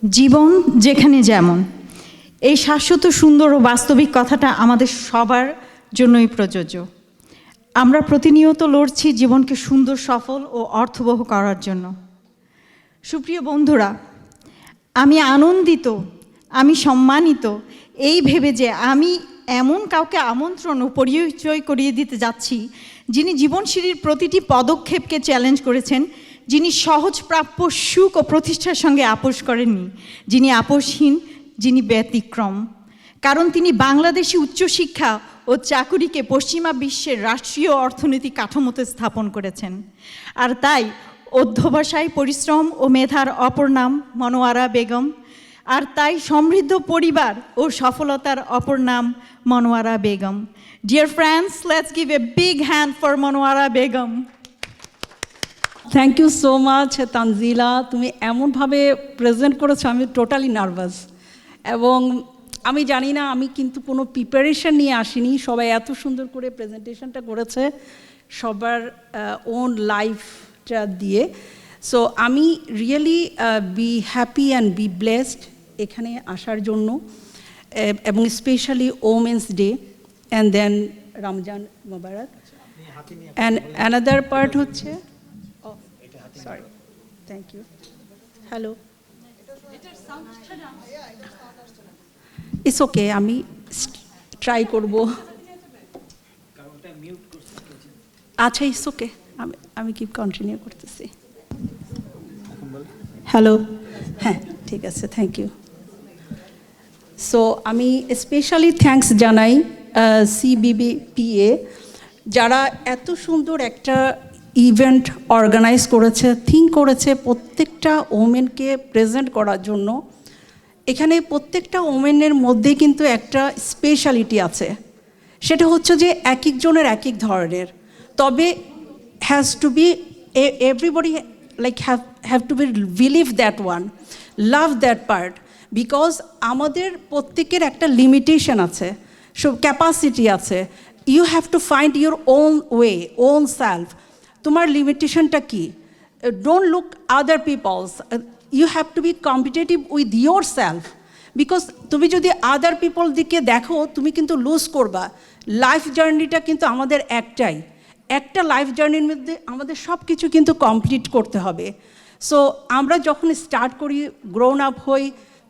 জীবন যেখানে যেমন, এই শাশ্বত সুন্দর ও বাস্তবিক কথাটা আমাদের সবার জন্যই প্রযোজ্য। আমরা প্রতিনিয়ত লড়ছি জীবনকে সুন্দর, সফল ও অর্থবহ করার জন্য। সুপ্রিয় বন্ধুরা, আমি আনন্দিত, আমি সম্মানিত এই ভেবে যে আমি এমন কাউকে আমন্ত্রণ ও পরিচয় করিয়ে দিতে যাচ্ছি, যিনি জীবনশিরির প্রতিটি পদক্ষেপকে চ্যালেঞ্জ করেছেন, যিনি সহজ প্রাপ্য সুখ ও প্রতিষ্ঠার সঙ্গে আপোষ করেননি, যিনি আপোষহীন, যিনি ব্যতিক্রম। কারণ তিনি বাংলাদেশি উচ্চশিক্ষা ও চাকুরিকে পশ্চিমা বিশ্বের রাষ্ট্রীয় অর্থনৈতিক কাঠামোতে স্থাপন করেছেন। আর তাই অধ্যবসায়, পরিশ্রম ও মেধার অপর নাম মনোয়ারা বেগম। আর তাই সমৃদ্ধ পরিবার ও সফলতার অপর নাম Monowara Begum. Dear friends, let's give a big hand for Monowara Begum. Thank you so much Tanjila, তুমি এমনভাবে প্রেজেন্ট করেছো, আমি টোটালি নার্ভাস। এবং আমি জানি না, আমি কিন্তু কোনো প্রিপারেশন নিয়ে আসিনি, সবাই এত সুন্দর করে প্রেজেন্টেশনটা করেছে সবার ওন লাইফটা দিয়ে। সো আমি really be happy and be blessed এখানে আসার জন্য, এবং specially women's day and then Ramzan Mubarak. And another part হচ্ছে, sorry, thank you, hello, it's okay, আমি ট্রাই করব। আচ্ছা, ইটস ওকে, আমি কি কন্টিনিউ করতেছি। হ্যালো, হ্যাঁ ঠিক আছে, থ্যাংক ইউ। সো আমি স্পেশালি থ্যাঙ্কস জানাই CBBPA, যারা এত সুন্দর একটা ইভেন্ট অর্গানাইজ করেছে, থিঙ্ক করেছে প্রত্যেকটা ওমেনকে প্রেজেন্ট করার জন্য। এখানে প্রত্যেকটা ওমেনের মধ্যে কিন্তু একটা স্পেশালিটি আছে, সেটা হচ্ছে যে এক একজনের এক এক ধরনের। তবে has to be everybody like have to be believe that one, love that part, because আমাদের প্রত্যেকের একটা লিমিটেশন আছে, সব ক্যাপাসিটি আছে। You have to find your own way, own self. তোমার লিমিটেশনটা কী? Don't look other peoples, you have to be competitive with your self, because তুমি যদি আদার পিপল দিকে দেখো তুমি কিন্তু লুজ করবা। লাইফ জার্নিটা কিন্তু আমাদের একটাই, একটা লাইফ জার্নির মধ্যে আমাদের সব কিছু কিন্তু কমপ্লিট করতে হবে। সো আমরা যখন স্টার্ট করি, গ্রোন আপ হই,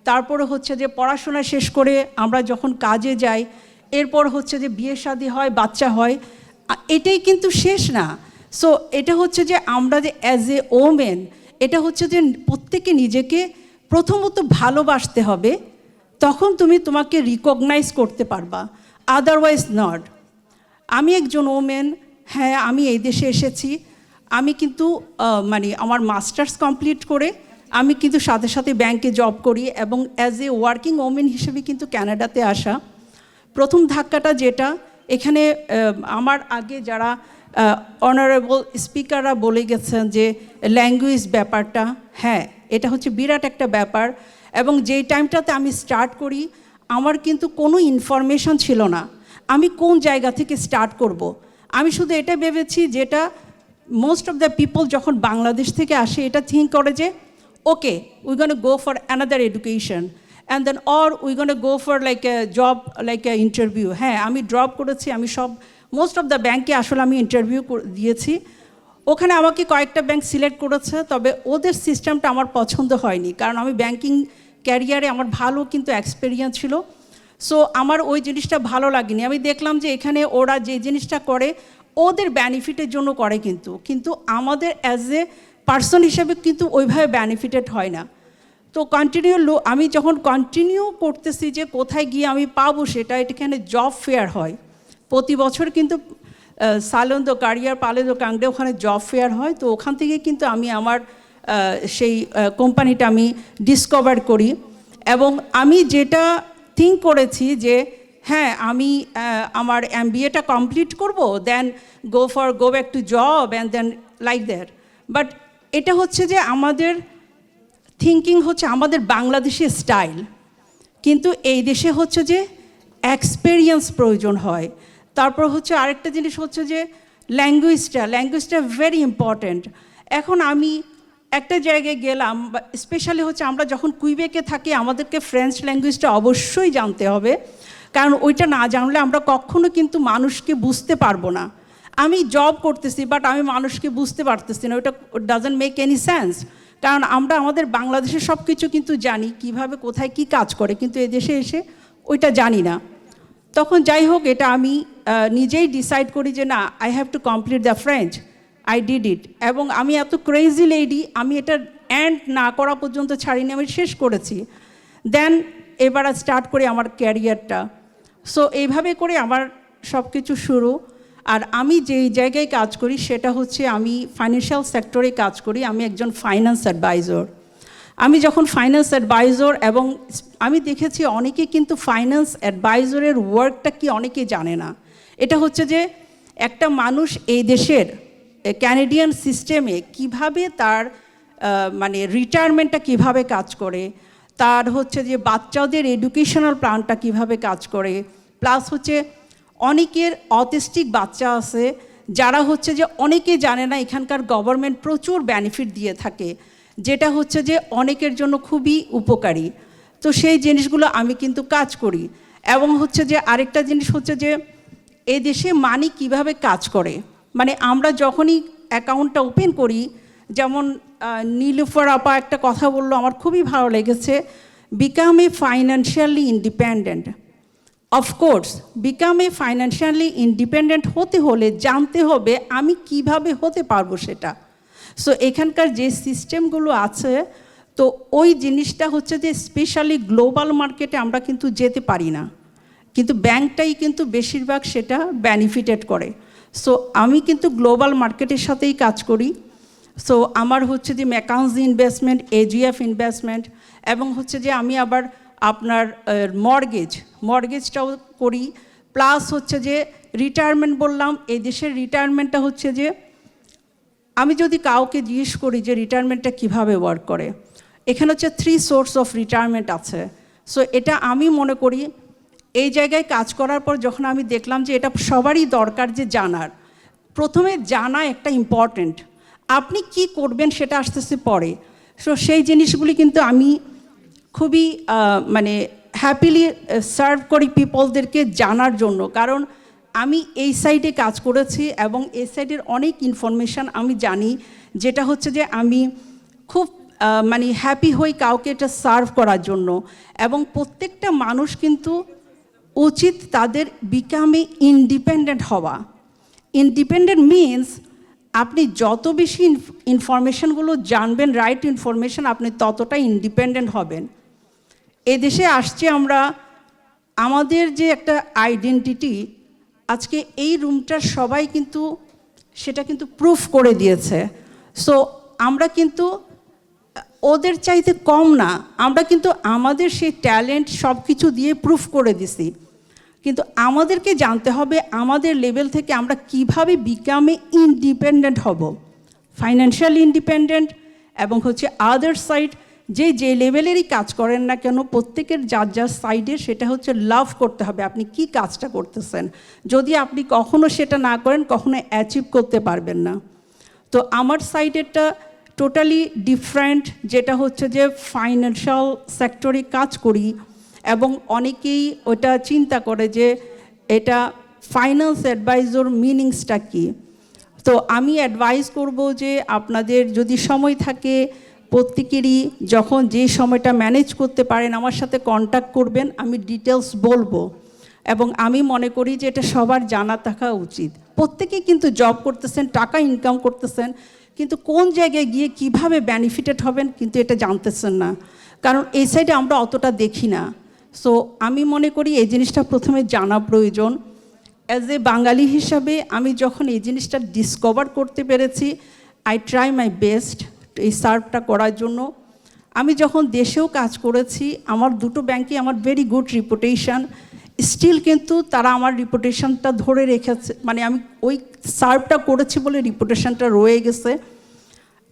তারপরে হচ্ছে যে পড়াশোনা শেষ করে আমরা যখন কাজে যাই, এরপর হচ্ছে যে বিয়ে শাদী হয়, বাচ্চা হয়, এটাই কিন্তু শেষ না। সো এটা হচ্ছে যে আমরা যে অ্যাজ এ ওমেন, এটা হচ্ছে যে প্রত্যেকে নিজেকে প্রথমত ভালোবাসতে হবে, তখন তুমি তোমাকে রিকগনাইজ করতে পারবা, আদারওয়াইজ নট। আমি একজন ওমেন, হ্যাঁ আমি এই দেশে এসেছি, আমি কিন্তু মানে আমার মাস্টার্স কমপ্লিট করে আমি কিন্তু সাথে সাথে ব্যাংকে জব করি, এবং অ্যাজ এ ওয়ার্কিং ওমেন হিসেবে কিন্তু ক্যানাডাতে আসা। প্রথম ধাক্কাটা যেটা, এখানে আমার আগে যারা অনারেবল স্পিকাররা বলে গেছেন যে ল্যাঙ্গুয়েজ ব্যাপারটা, হ্যাঁ এটা হচ্ছে বিরাট একটা ব্যাপার। এবং যেই টাইমটাতে আমি স্টার্ট করি, আমার কিন্তু কোনো ইনফরমেশন ছিল না আমি কোন জায়গা থেকে স্টার্ট করব। আমি শুধু এটা ভেবেছি, যেটা মোস্ট অফ দ্য পিপল যখন বাংলাদেশ থেকে আসে এটা থিঙ্ক করে যে okay we gonna go for another education and than or we gonna go for like a job, like a interview. হ্যাঁ আমি ড্রপ করেছি, আমি সব মোস্ট অফ দ্য ব্যাঙ্কে আসলে আমি ইন্টারভিউ দিয়েছি, ওখানে আমাকে কয়েকটা ব্যাংক সিলেক্ট করেছে, তবে ওদের সিস্টেমটা আমার পছন্দ হয়নি, কারণ আমি ব্যাংকিং ক্যারিয়ারে আমার ভালো কিন্তু এক্সপেরিয়েন্স ছিল। সো আমার ওই জিনিসটা ভালো লাগেনি। আমি দেখলাম যে এখানে ওরা যে জিনিসটা করে ওদের বেনিফিটের জন্য করে, কিন্তু আমাদের অ্যাজ এ পার্সন হিসেবে কিন্তু ওইভাবে বেনিফিটেড হয় না। তো আমি যখন কন্টিনিউ করতেছি যে কোথায় গিয়ে আমি পাবো সেটা, এখানে জব ফেয়ার হয় প্রতি বছর, কিন্তু সালন দো কারিয়ার পালে দো কাংডে ওখানে জব ফেয়ার হয়। তো ওখান থেকে কিন্তু আমি আমার সেই কোম্পানিটা আমি ডিসকভার করি, এবং আমি যেটা থিঙ্ক করেছি যে হ্যাঁ আমি আমার MBA-টা কমপ্লিট করব, then go back to job and then like that. But এটা হচ্ছে যে আমাদের থিঙ্কিং হচ্ছে আমাদের বাংলাদেশি স্টাইল, কিন্তু এই দেশে হচ্ছে যে এক্সপেরিয়েন্স প্রয়োজন হয়। তারপর হচ্ছে আরেকটা জিনিস হচ্ছে যে ল্যাঙ্গুয়েজটা ভেরি ইম্পর্ট্যান্ট। এখন আমি একটা জায়গায় গেলাম, স্পেশালি হচ্ছে আমরা যখন কুইবেকে থাকি আমাদেরকে ফ্রেঞ্চ ল্যাঙ্গুয়েজটা অবশ্যই জানতে হবে, কারণ ওইটা না জানলে আমরা কখনো কিন্তু মানুষকে বুঝতে পারবো না। আমি জব করতেছি বাট আমি মানুষকে বুঝতে পারতেছি না, ওইটা ডাজন্ট মেক এনি সেন্স। কারণ আমরা আমাদের বাংলাদেশের সব কিছু কিন্তু জানি, কিভাবে কোথায় কি কাজ করে, কিন্তু এদেশে এসে ওইটা জানি না। তখন যাই হোক, এটা আমি নিজেই ডিসাইড করি যে না, I have to complete the French. I did it, এবং আমি এত ক্রেজি লেডি, আমি এটা এন্ড না করা পর্যন্ত ছাড়িনি, আমি শেষ করেছি। দেন এবার স্টার্ট করি আমার ক্যারিয়ারটা। সো এইভাবে করে আমার সব কিছু শুরু। আর আমি যেই জায়গায় কাজ করি সেটা হচ্ছে আমি ফাইন্যান্সিয়াল সেক্টরে কাজ করি, আমি একজন ফাইন্যান্স অ্যাডভাইজর। আমি যখন ফাইন্যান্স অ্যাডভাইজর, এবং আমি দেখেছি অনেকে কিন্তু ফাইন্যান্স অ্যাডভাইজরের ওয়ার্কটা কি অনেকে জানে না। এটা হচ্ছে যে একটা মানুষ এই দেশের ক্যানাডিয়ান সিস্টেমে কিভাবে তার মানে রিটায়ারমেন্টটা কিভাবে কাজ করে, তার হচ্ছে যে বাচ্চাদের এডুকেশনাল প্ল্যানটা কিভাবে কাজ করে, প্লাস হচ্ছে অনেকের অটিস্টিক বাচ্চা আছে যারা হচ্ছে যে অনেকে জানে না এখানকার গভর্নমেন্ট প্রচুর বেনিফিট দিয়ে থাকে, যেটা হচ্ছে যে অনেকের জন্য খুবই উপকারী। তো সেই জিনিসগুলো আমি কিন্তু কাজ করি। এবং হচ্ছে যে আরেকটা জিনিস হচ্ছে যে এই দেশে মানি কিভাবে কাজ করে, মানে আমরা যখনই অ্যাকাউন্টটা ওপেন করি, যেমন নীলুফার আপা একটা কথা বললো, আমার খুবই ভালো লেগেছে, become a financially independent. Of course become a financially independent হতে হলে জানতে হবে আমি কিভাবে হতে পারবো সেটা। সো এখানকার যে সিস্টেমগুলো আছে, তো ওই জিনিসটা হচ্ছে যে স্পেশালি গ্লোবাল মার্কেটে আমরা কিন্তু যেতে পারি না, কিন্তু ব্যাংকটাই কিন্তু বেশিরভাগ সেটা বেনিফিটেড করে। সো আমি কিন্তু গ্লোবাল মার্কেটের সাথেই কাজ করি। সো আমার হচ্ছে যে ম্যাকানজি ইনভেস্টমেন্ট, এজিএফ ইনভেস্টমেন্ট, এবং হচ্ছে যে আমি আবার আপনার মর্গেজটাও করি, প্লাস হচ্ছে যে রিটায়ারমেন্ট বললাম। এই দেশের রিটায়ারমেন্টটা হচ্ছে যে আমি যদি কাউকে জিজ্ঞেস করি যে রিটায়ারমেন্টটা কীভাবে ওয়ার্ক করে, এখানে হচ্ছে 3 সোর্স অফ রিটায়ারমেন্ট আছে। সো এটা আমি মনে করি এই জায়গায় কাজ করার পর যখন আমি দেখলাম যে এটা সবারই দরকার যে জানার, প্রথমে জানা একটা ইম্পর্ট্যান্ট, আপনি কি করবেন সেটা আসতেছে পরে। সো সেই জিনিসগুলি কিন্তু আমি খুবই মানে হ্যাপিলি সার্ভ করি পিপলদেরকে জানার জন্য, কারণ আমি এই সাইডে কাজ করেছি এবং এই সাইডের অনেক ইনফরমেশান আমি জানি, যেটা হচ্ছে যে আমি খুব মানে হ্যাপি হই কাউকে এটা সার্ভ করার জন্য। এবং প্রত্যেকটা মানুষ কিন্তু উচিত তাদের বিকামে ইন্ডিপেন্ডেন্ট হওয়া। ইন্ডিপেন্ডেন্ট মিনস আপনি যত বেশি ইনফরমেশানগুলো জানবেন, রাইট ইনফরমেশান, আপনি ততটাই ইন্ডিপেন্ডেন্ট হবেন। এদেশে আসছে আমরা, আমাদের যে একটা আইডেন্টিটি, আজকে এই রুমটার সবাই কিন্তু সেটা কিন্তু প্রুফ করে দিয়েছে। সো আমরা কিন্তু ওদের চাইতে কম না, আমরা কিন্তু আমাদের সেই ট্যালেন্ট সব কিছু দিয়ে প্রুফ করে দিছি। কিন্তু আমাদেরকে জানতে হবে আমাদের লেভেল থেকে আমরা কিভাবে বিকামে ইন্ডিপেন্ডেন্ট হব, ফাইন্যান্সিয়াল ইন্ডিপেন্ডেন্ট, এবং হচ্ছে আদার সাইড যে লেভেলেরই কাজ করেন না কেন, প্রত্যেকের যার যার সাইডে সেটা হচ্ছে লাভ করতে হবে আপনি কি কাজটা করতেছেন। যদি আপনি কখনো সেটা না করেন, কখনো অ্যাচিভ করতে পারবেন না। তো আমার সাইডেরটা টোটালি ডিফারেন্ট, যেটা হচ্ছে যে ফাইন্যান্সিয়াল সেক্টরে কাজ করি, এবং অনেকেই ওটা চিন্তা করে যে এটা ফাইন্যান্স অ্যাডভাইজর মিনিংসটা কী। তো আমি অ্যাডভাইস করব যে আপনাদের যদি সময় থাকে, প্রত্যেকেরই যখন যে সময়টা ম্যানেজ করতে পারেন আমার সাথে কন্ট্যাক্ট করবেন, আমি ডিটেলস বলবো। এবং আমি মনে করি যে এটা সবার জানা থাকা উচিত। প্রত্যেকেই কিন্তু জব করতেছেন, টাকা ইনকাম করতেছেন, কিন্তু কোন জায়গায় গিয়ে কিভাবে বেনিফিটেড হবেন কিন্তু এটা জানতেছেন না, কারণ এই সাইডে আমরা অতটা দেখি না। সো আমি মনে করি এই জিনিসটা প্রথমে জানা প্রয়োজন। অ্যাজ এ বাঙালি হিসাবে আমি যখন এই জিনিসটা ডিসকভার করতে পেরেছি, আই ট্রাই মাই বেস্ট এই সার্ভটা করার জন্য। আমি যখন দেশেও কাজ করেছি, আমার দুটো ব্যাংকে আমার ভেরি গুড রিপুটেশন, স্টিল কিন্তু তারা আমার রিপুটেশনটা ধরে রেখেছে, মানে আমি ওই সার্ভটা করেছি বলে রিপুটেশনটা রয়ে গেছে।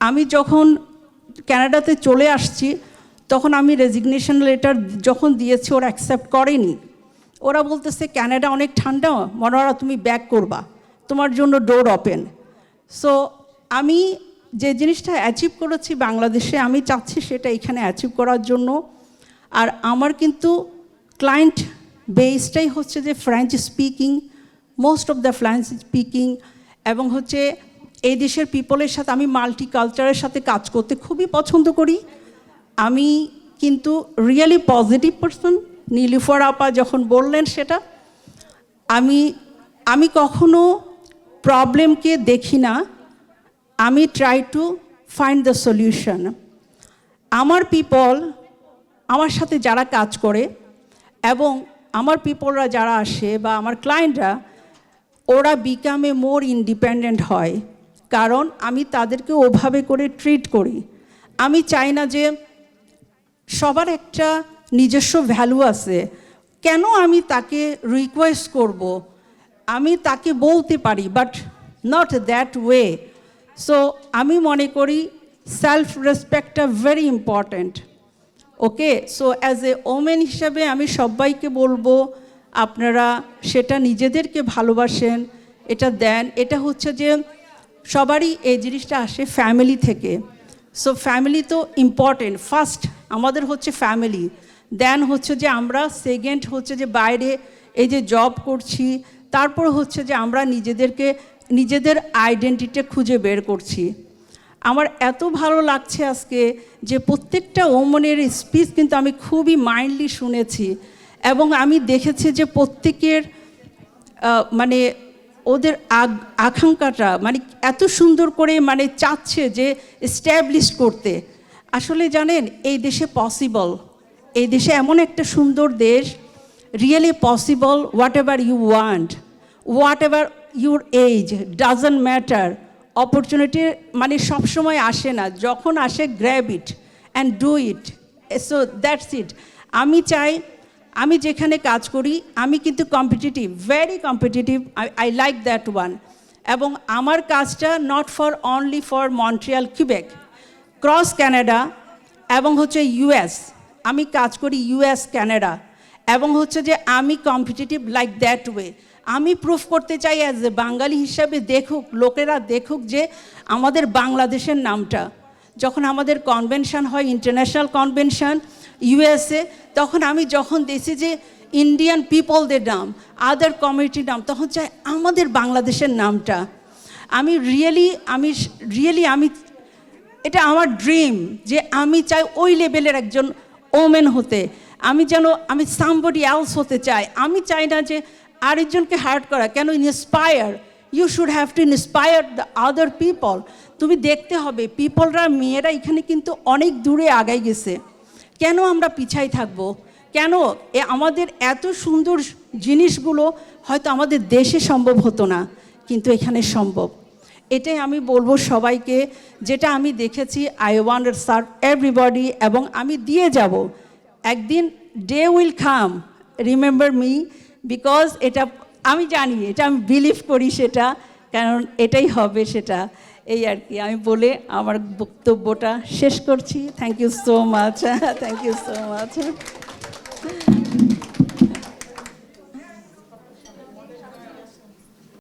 আমি যখন কানাডাতে চলে আসছি, তখন আমি রেজিগনেশন লেটার যখন দিয়েছি ওরা অ্যাকসেপ্ট করেনি। ওরা বলতেছে কানাডা অনেক ঠান্ডা, মনোয়ারা তুমি ব্যাক করবা, তোমার জন্য ডোর ওপেন। সো আমি যে জিনিসটা অ্যাচিভ করেছি বাংলাদেশে, আমি চাচ্ছি সেটা এখানে অ্যাচিভ করার জন্য। আর আমার কিন্তু ক্লায়েন্ট বেসটাই হচ্ছে যে French speaking, most of the French speaking, এবং হচ্ছে এই দেশের পিপলের সাথে আমি মাল্টি কালচারের সাথে কাজ করতে খুবই পছন্দ করি। আমি কিন্তু রিয়েলি পজিটিভ পারসন। নীলুফার আপা যখন বললেন সেটা, আমি কখনো প্রবলেমকে দেখি না, আমি try to find the solution. আমার পিপল, আমার সাথে যারা কাজ করে এবং আমার পিপলরা যারা আসে বা আমার ক্লায়েন্টরা, ওরা বিকাম এ মোর ইন্ডিপেন্ডেন্ট হয়, কারণ আমি তাদেরকে ওভাবে করে ট্রিট করি। আমি চাই না যে সবার একটা নিজস্ব ভ্যালু আছে, কেন আমি তাকে রিকোয়েস্ট করব, আমি তাকে বলতে পারি, but not that way. So আমি মনে করি সেলফ রেসপেক্টটা very important. Okay, so as a women হিসাবে আমি সবাইকে বলবো আপনারা সেটা নিজেদেরকে ভালোবাসেন, এটা দেন। এটা হচ্ছে যে সবারই এই জিনিসটা আসে ফ্যামিলি থেকে। সো ফ্যামিলি তো ইম্পর্টেন্ট, ফার্স্ট আমাদের হচ্ছে ফ্যামিলি, দেন হচ্ছে যে আমরা সেকেন্ড হচ্ছে যে বাইরে এই যে জব করছি, তারপর হচ্ছে যে আমরা নিজেদের আইডেন্টিটি খুঁজে বের করছি। আমার এত ভালো লাগছে আজকে যে প্রত্যেকটা ওমেনের স্পিচ কিন্তু আমি খুবই মাইন্ডলি শুনেছি, এবং আমি দেখেছি যে প্রত্যেকের মানে ওদের আকাঙ্ক্ষাটা মানে এত সুন্দর করে মানে চাচ্ছে যে এস্টাবলিশ করতে। আসলে জানেন এই দেশে পসিবল, এই দেশে এমন একটা সুন্দর দেশ, really possible. Whatever you want, whatever your age, doesn't matter. Opportunity মানে সবসময় আসে না, যখন আসে grab it and do it. So that's it. আমি চাই আমি যেখানে কাজ করি আমি কিন্তু competitive, very competitive, I like that one. এবং আমার কাজটা not for only for Montreal, Quebec, cross Canada এবং হচ্ছে ইউএস। আমি কাজ করি ইউএস, ক্যানাডা, এবং হচ্ছে যে আমি কম্পিটিটিভ লাইক দ্যাট ওয়ে। আমি প্রুফ করতে চাই অ্যাজ এ বাঙালি হিসাবে, দেখুক লোকেরা, দেখুক যে আমাদের বাংলাদেশের নামটা। যখন আমাদের কনভেনশন হয়, ইন্টারন্যাশনাল কনভেনশন ইউএসএ, তখন আমি যখন দেখি যে ইন্ডিয়ান পিপলদের নাম, আদার কমিউনিটির নাম, তখন চাই আমাদের বাংলাদেশের নামটা। আমি রিয়েলি এটা আমার ড্রিম যে আমি চাই ওই লেভেলের একজন ওমেন হতে। আমি সামবডি এলস হতে চাই। আমি চাই না যে আরেকজনকে হার্ট করা। কেন? Inspire, you should have to inspire the other people. তুমি দেখতে হবে পিপলরা, মেয়েরা এখানে কিন্তু অনেক দূরে আগাই গেছে। কেন আমরা পিছাই থাকবো? কেন? আমাদের এত সুন্দর জিনিসগুলো হয়তো আমাদের দেশে সম্ভব হতো না, কিন্তু এখানে সম্ভব। এটাই আমি বলবো সবাইকে, যেটা আমি দেখেছি। I want to serve everybody, এবং আমি দিয়ে যাব। একদিন day will come, remember me, because এটা আমি জানি, এটা আমি বিলিভ করি সেটা, কারণ এটাই হবে সেটা। এই আর কি আমি বলে আমার বক্তব্যটা শেষ করছি। Thank you so much, thank you so much.